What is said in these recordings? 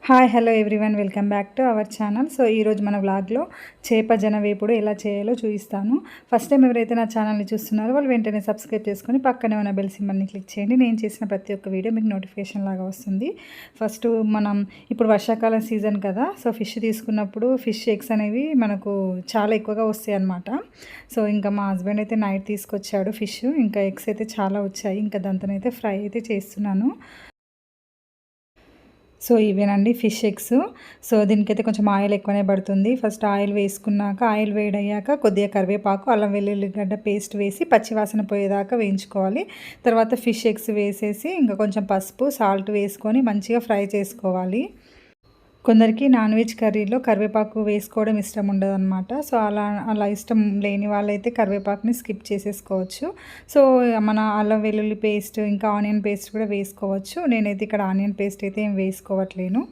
Hi hello everyone welcome back to our channel. So ఈరోజు మన వ్లాగ్లో చేప జనవేపుడు ఎలా చేయాలో చూపిస్తాను. ఫస్ట్ టైం ఎవరైతే నా ఛానల్ని చూస్తున్నారో వాళ్ళు వెంటనే సబ్స్క్రైబ్ చేసుకొని పక్కనే ఉన్న బెల్ సింబల్ని క్లిక్ చేయండి. నేను చేసిన ప్రతి ఒక్క వీడియో మీకు నోటిఫికేషన్ లాగా వస్తుంది. ఫస్ట్ మనం ఇప్పుడు వర్షాకాలం సీజన్ కదా, సో ఫిష్ తీసుకున్నప్పుడు ఫిష్ ఎగ్స్ అనేవి మనకు చాలా ఎక్కువగా వస్తాయి అన్నమాట. సో ఇంకా మా హస్బెండ్ అయితే నైట్ తీసుకొచ్చాడు ఫిష్, ఇంకా ఎగ్స్ అయితే చాలా వచ్చాయి. ఇంకా దాంతోనైతే ఫ్రై అయితే చేస్తున్నాను. సో ఇవేనండి ఫిష్ ఎగ్స్. సో దీనికైతే కొంచెం ఆయిల్ ఎక్కువనే పడుతుంది. ఫస్ట్ ఆయిల్ వేసుకున్నాక ఆయిల్ వేడయ్యాక కొద్దిగా కరివేపాకు, అల్లం వెల్లుల్లిగడ్డ పేస్ట్ వేసి పచ్చివాసన పోయేదాకా వేయించుకోవాలి. తర్వాత ఫిష్ ఎగ్స్ వేసేసి ఇంకా కొంచెం పసుపు సాల్ట్ వేసుకొని మంచిగా ఫ్రై చేసుకోవాలి. కొందరికి నాన్ వెజ్ కర్రీలో కరివేపాకు వేసుకోవడం ఇష్టం ఉండదన్నమాట. సో అలా ఇష్టం లేని వాళ్ళైతే కరివేపాకుని స్కిప్ చేసేసుకోవచ్చు. సో మన అల్లం వెల్లుల్లి పేస్ట్ ఇంకా ఆనియన్ పేస్ట్ కూడా వేసుకోవచ్చు. నేనైతే ఇక్కడ ఆనియన్ పేస్ట్ అయితే ఏం వేసుకోవట్లేను.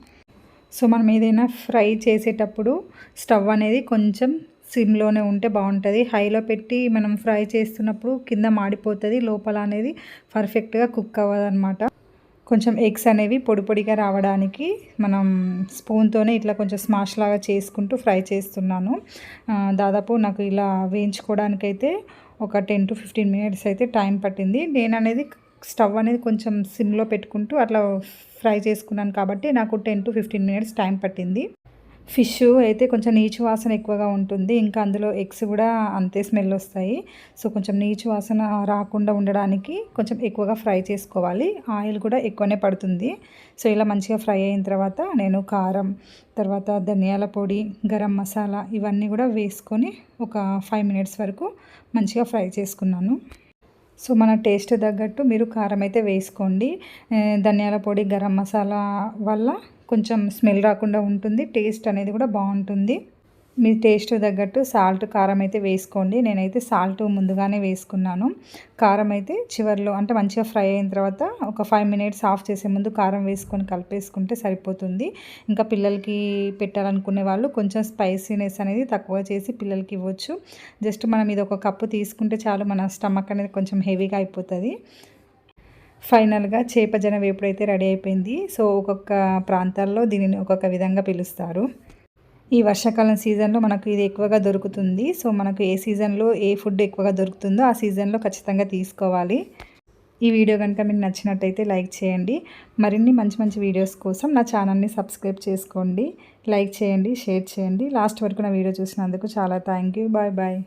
సో మనం ఏదైనా ఫ్రై చేసేటప్పుడు స్టవ్ అనేది కొంచెం సిమ్లోనే ఉంటే బాగుంటుంది. హైలో పెట్టి మనం ఫ్రై చేస్తున్నప్పుడు కింద మాడిపోతుంది, లోపల అనేది పర్ఫెక్ట్గా కుక్ అవ్వదన్నమాట. కొంచెం ఎగ్స్ అనేవి పొడి పొడిగా రావడానికి మనం స్పూన్తోనే ఇట్లా కొంచెం స్మాష్ లాగా చేసుకుంటూ ఫ్రై చేస్తున్నాను. దాదాపు నాకు ఇలా వేయించుకోవడానికైతే ఒక 10 to 15 మినిట్స్ అయితే టైం పట్టింది. నేను అనేది స్టవ్ అనేది కొంచెం సిమ్లో పెట్టుకుంటూ అట్లా ఫ్రై చేసుకున్నాను కాబట్టి నాకు 10 to 15 మినిట్స్ టైం పట్టింది. ఫిష్ అయితే కొంచెం నీచు వాసన ఎక్కువగా ఉంటుంది. ఇంకా అందులో ఎగ్స్ కూడా అంతే స్మెల్ వస్తాయి. సో కొంచెం నీచు వాసన రాకుండా ఉండడానికి కొంచెం ఎక్కువగా ఫ్రై చేసుకోవాలి. ఆయిల్ కూడా ఎక్కువనే పడుతుంది. సో ఇలా మంచిగా ఫ్రై అయిన తర్వాత నేను కారం, తర్వాత ధనియాల పొడి, గరం మసాలా ఇవన్నీ కూడా వేసుకొని ఒక 5 మినిట్స్ వరకు మంచిగా ఫ్రై చేసుకున్నాను. సో మన టేస్ట్ తగ్గట్టు మీరు కారం అయితే వేసుకోండి. ధనియాల పొడి, గరం మసాలా వల్ల కొంచెం స్మెల్ రాకుండా ఉంటుంది, టేస్ట్ అనేది కూడా బాగుంటుంది. మీ టేస్ట్ తగ్గట్టు సాల్ట్, కారం అయితే వేసుకోండి. నేనైతే సాల్ట్ ముందుగానే వేసుకున్నాను. కారం అయితే చివరిలో అంటే మంచిగా ఫ్రై అయిన తర్వాత ఒక 5 మినిట్స్ ఆఫ్ చేసే ముందు కారం వేసుకొని కలిపేసుకుంటే సరిపోతుంది. ఇంకా పిల్లలకి పెట్టాలనుకునే వాళ్ళు కొంచెం స్పైసీనెస్ అనేది తక్కువ చేసి పిల్లలకి ఇవ్వచ్చు. జస్ట్ మనం ఇది ఒక కప్పు తీసుకుంటే చాలు, మన స్టమక్ అనేది కొంచెం హెవీగా అయిపోతుంది. ఫైనల్గా చేప జనవేపుడు అయితే రెడీ అయిపోయింది. సో ఒక్కొక్క ప్రాంతాల్లో దీనిని ఒక్కొక్క విధంగా పిలుస్తారు. ఈ వర్షాకాలం సీజన్లో మనకు ఇది ఎక్కువగా దొరుకుతుంది. సో మనకు ఏ సీజన్లో ఏ ఫుడ్ ఎక్కువగా దొరుకుతుందో ఆ సీజన్లో ఖచ్చితంగా తీసుకోవాలి. ఈ వీడియో కనుక మీకు నచ్చినట్టయితే లైక్ చేయండి. మరిన్ని మంచి మంచి వీడియోస్ కోసం నా ఛానల్ని సబ్స్క్రైబ్ చేసుకోండి. లైక్ చేయండి, షేర్ చేయండి. లాస్ట్ వరకు నా వీడియో చూసినందుకు చాలా థ్యాంక్ యూ. Bye bye.